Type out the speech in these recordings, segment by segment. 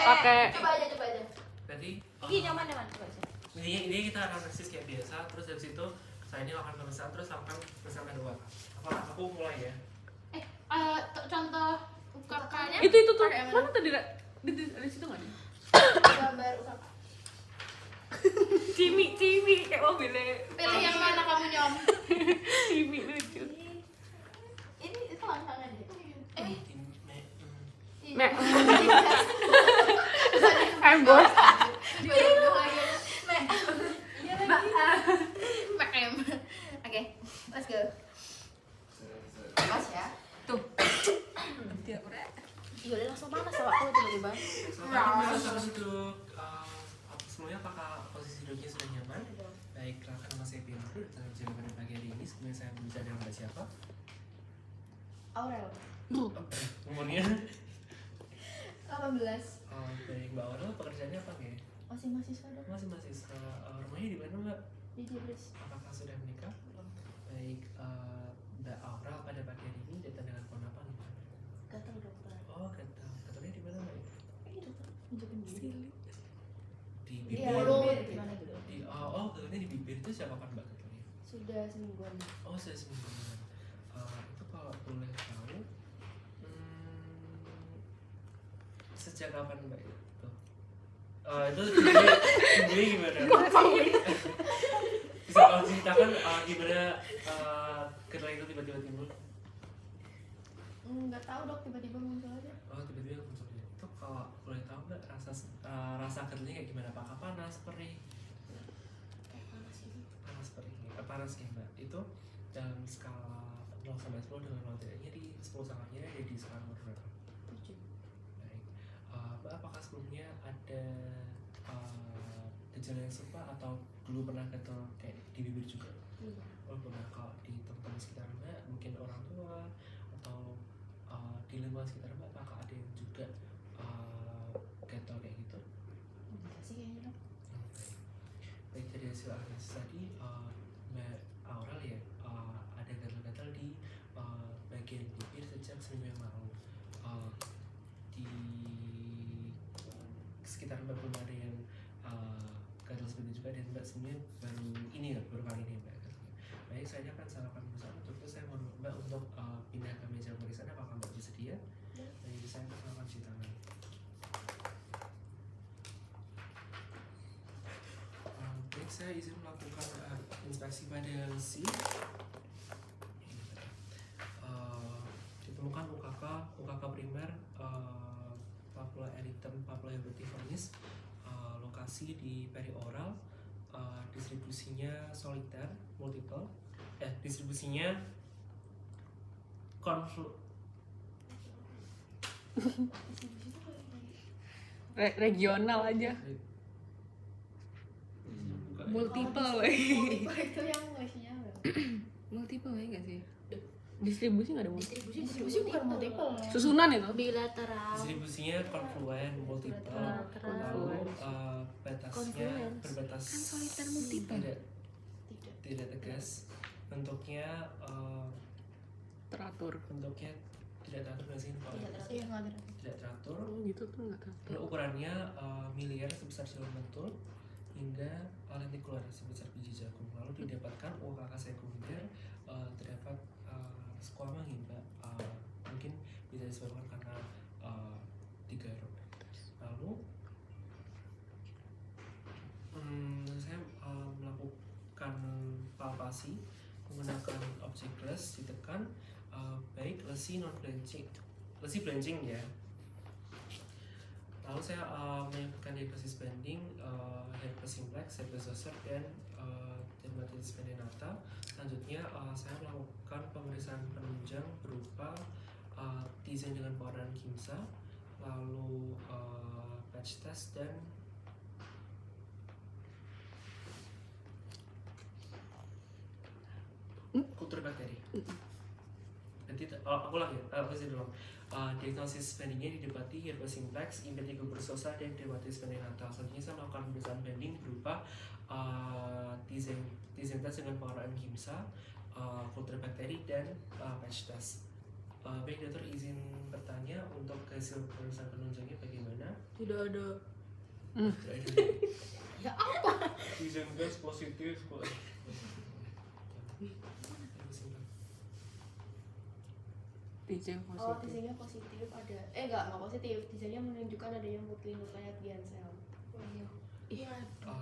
pakai. Coba aja. Berarti Ini nyaman coba aja. ini kita akan persis kayak biasa, terus dari situ saya ini akan pemesan terus lakukan pesan kedua. Aku mulai ya. Contoh UKK-nya Itu tuh. Mana tadi di situ enggak nih? gambar UKK. Cimi kayak mobilnya. Pilih yang mana kamu nyom? Cimi lucu. Ini itu langsangan deh. Mek. Embos. Oke, let's go. Pas ya. Tuh. Iya, langsung panas awakku tiba-tiba. Terus itu semuanya apakah posisi duduknya sudah nyaman? Baiklah, nama saya Pintu dan berbicara pada pagi hari ini. Sebelumnya saya berbicara dengan Mbak siapa? Aurel. Umurnya? 18. Baik, Mbak Aurel pekerjaannya apa ya? Masih mahasiswa dong. Masih mahasiswa. Rumahnya di mana Mbak? Di Jebres. Apakah sudah menikah? Baik, Mbak Aurel pada pagi hari ini datang dengan pohon apa nih? Gatal dokter. Oh, gatalnya di mana Mbak? Ini dokter nunjukin diri. Di Iya, bibir. gimana gitu? Gatalnya di bibir itu siapa kan Mbak gatalnya? Sudah semingguan. Oh, saya semingguan. Itu kalau boleh tahu, sejak kapan Mbak itu? Itu sebenarnya gimana? Bisa kalau ceritakan gimana gatal itu tiba-tiba timbul? Enggak tahu dok, tiba-tiba muncul aja. Oh, tiba-tiba muncul. Itu kalau boleh tahu Mbak rasa gatalnya kayak gimana? Apakah panas, perih? Kayak panas gitu. Panas perih. Panas ya Mbak. Itu dalam skala 0 sampai 10 dengan 0 tidaknya di 10 sangatnya ada di skala nomor berapa? 7. Baik. Mbak apakah sebelumnya ada gejala yang serupa atau dulu pernah gatal kayak di bibir juga? Iya. Oh pernah. Kalau di teman-teman sekitar Mbak, mungkin orang tua atau di lingkungan sekitar Mbak, apakah ada yang juga gatal kayak gitu? Enggak sih kayaknya dok. Baik, dari hasil analisis tadi Mbak Aurel ya ada gatal-gatal di bagian bibir sejak seminggu yang lalu. Di sekitar Mbak belum ada yang gatal seperti itu juga, dan Mbak sebenarnya baru ini ya, baru kali ini Mbak gatalnya. Baik, saya akan salahkan perusahaan untuk itu. Saya mohon Mbak untuk pindah ke meja pemeriksaan. Apakah Mbak bersedia? Baik, saya akan cuci tangan. Baik, saya izin melakukan inspeksi pada si ditemukan UKK primer papula erythema papula epidermis, lokasi di perioral, distribusinya soliter multiple, distribusinya Regional aja. Multiple we. Itu yang nulisnya Multiple we enggak sih? Distribusi enggak ada multiple. distribusi bukan multiple. Susunan itu. Bilateral. distribusinya konfluen multiple, lalu batasnya berbatas Kan soliter multiple. tidak tegas, bentuknya Teratur. tidak teratur nggak sih Pak? Iya, enggak ada. Tidak teratur. Gitu tuh enggak tahu. Lalu ukurannya miliar sebesar jarum pentul hingga lentikular sebesar biji jagung. Lalu didapatkan UKK sekunder, terdapat squamang hingga mungkin bisa disebabkan karena digaruk. Lalu saya melakukan palpasi menggunakan objek glass, ditekan, baik lesi non blanching, lesi blanching ya. Lalu saya melakukan diagnosis banding herpes simplex, herpes zoster, dan dermatitis peniana. Selanjutnya saya melakukan pemeriksaan penunjang berupa T-zone dengan pewarnaan kimsa, lalu patch test, dan kultur bakteri. Nanti aku lagi aku sih dulu. Diagnosis bandingnya didapati herpes simplex, impetigo bursosa, dan dermatitis peniana. Selanjutnya saya melakukan pemeriksaan banding berupa T-zone test dengan pewarnaan kimsa, kultur bakteri, dan patch test. Baik dokter, izin bertanya untuk hasil pemeriksaan penunjangnya bagaimana? Tidak ada. Ya apa? Tizen gas positif kok. Tizen Oh, positif. desainnya positif ada. Enggak positif. Desainnya menunjukkan adanya multinukleat sel. Iya.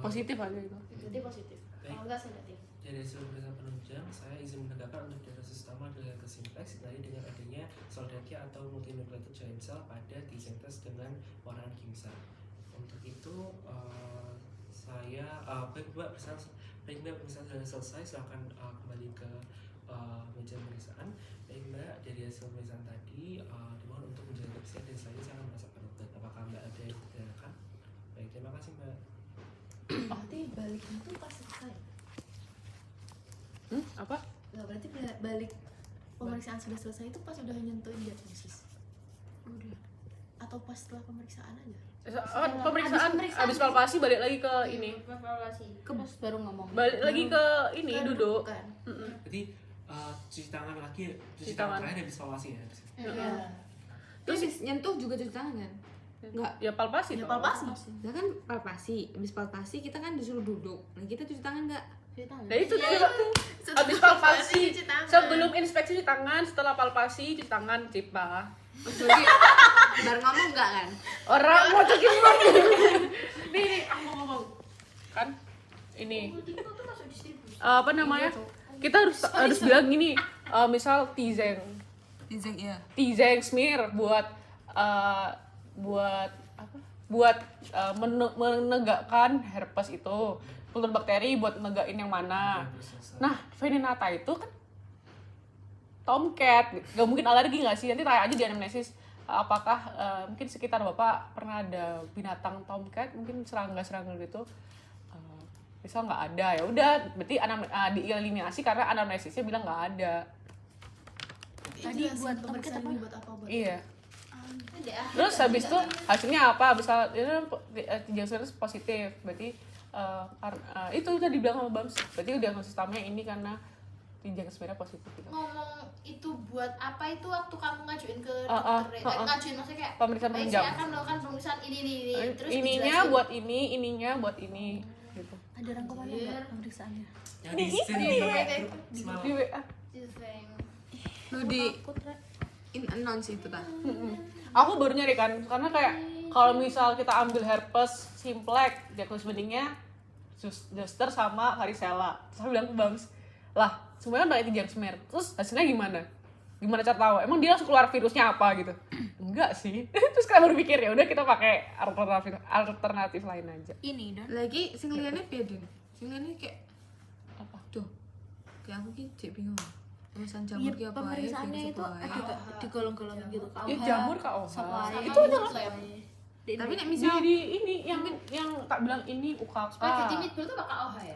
Positif ada itu. Berarti positif. Kalau enggak negatif. Dari hasil pemeriksaan penunjang, saya izin menegakkan untuk diagnosis utama adalah ke simplex dari dengan adanya soldatia atau multinukleated giant cell pada T-cell dengan warna kimsa. Untuk itu saya baik Mbak pemeriksaan sudah selesai, silakan kembali ke meja pemeriksaan. Baik Mbak, dari hasil pemeriksaan tadi dimohon untuk menjaga kebersihan dan saya akan merasakan obat. Apakah Mbak ada yang ditanyakan? Baik, terima kasih Mbak. Berarti baliknya tuh pas selesai. Apa? Nah, berarti balik pemeriksaan sudah selesai itu pas udah nyentuhin diagnosis. Udah. Atau pas setelah pemeriksaan aja? Pemeriksaan habis palpasi balik lagi ke ini. Terus baru ngomong. Balik lagi ke ini Kan duduk. bukan. Jadi cuci tangan lagi, Cuci cuci tangan tangan. terakhir habis evaluasi ya. Iya. Terus nyentuh juga cuci tangan kan? Enggak. Ya palpasi. Ya dong. palpasi. Nah kan palpasi, habis palpasi kita kan disuruh duduk. Nah kita cuci tangan enggak? Cuci tangan. Nah itu Iya, juga habis palpasi. cuci tangan. Sebelum inspeksi cuci tangan, setelah palpasi cuci tangan, cipa. Berarti baru ngomong enggak kan? Orang mau cuci mulut. Nih, aku mau ngomong. Kan ini Itu tuh masuk distribusi. apa namanya? Kita harus bilang gini, misal T-Zeng Iya. T-Zeng smear buat menegakkan herpes itu, kultur bakteri buat negain yang mana. Nah, Veninata itu kan tomcat, gak mungkin alergi nggak sih? Nanti tanya aja di anamnesis, apakah mungkin sekitar bapak pernah ada binatang tomcat, mungkin serangga gitu. Misal nggak ada, ya udah berarti dieliminasi karena anamnesisnya bilang nggak ada. Tadi buat pemeriksaan ini buat apa? Buat Iya. Ada. Terus habis itu hasilnya apa? Misal T-Zeng positif, berarti itu tadi dibilang sama Bams, berarti diagnosis utamanya ini karena T-Zeng sebenarnya positif gitu. Ngomong itu buat apa itu waktu kamu ngajuin ke Heeh, dokter ngajuin maksudnya kayak Pemeriksaan baik, penunjang. saya akan melakukan pemeriksaan ini terus Ininya dijelasin. buat ini, ininya buat ini gitu. Ada rangkumannya nggak pemeriksaannya? Yang di sini di grup semalam. Di WA. Lu di in announce itu kan? Aku baru nyari kan, karena kayak kalau misal kita ambil herpes simplex, diagnosis beningnya zoster sama varicella. Terus aku bilang ke Bams, lah semuanya kan pakai T-Zeng smear. Terus hasilnya gimana? Gimana cara tahu? Emang dia langsung keluar virusnya apa gitu? Enggak sih. Terus kita baru pikir ya udah kita pakai alternatif lain aja. Ini dan Lagi sing liyane piye, Den? Sing liyane kayak Apa? tuh. Kayak aku ki cek bingung. Urusan iya, jamur ki apa ya? pemeriksaannya itu ada digolong-golong gitu. Ya jamur KOH. Sama Itu adalah Tapi nek di, misal ini yang tak bilang ini UKK. Spaghetti meatball itu pakai AOH ya?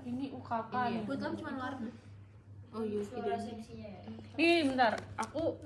Ini UKK nih. Buat kamu cuma luar. oh iya, Fluorescensinya ya. Nih bentar, aku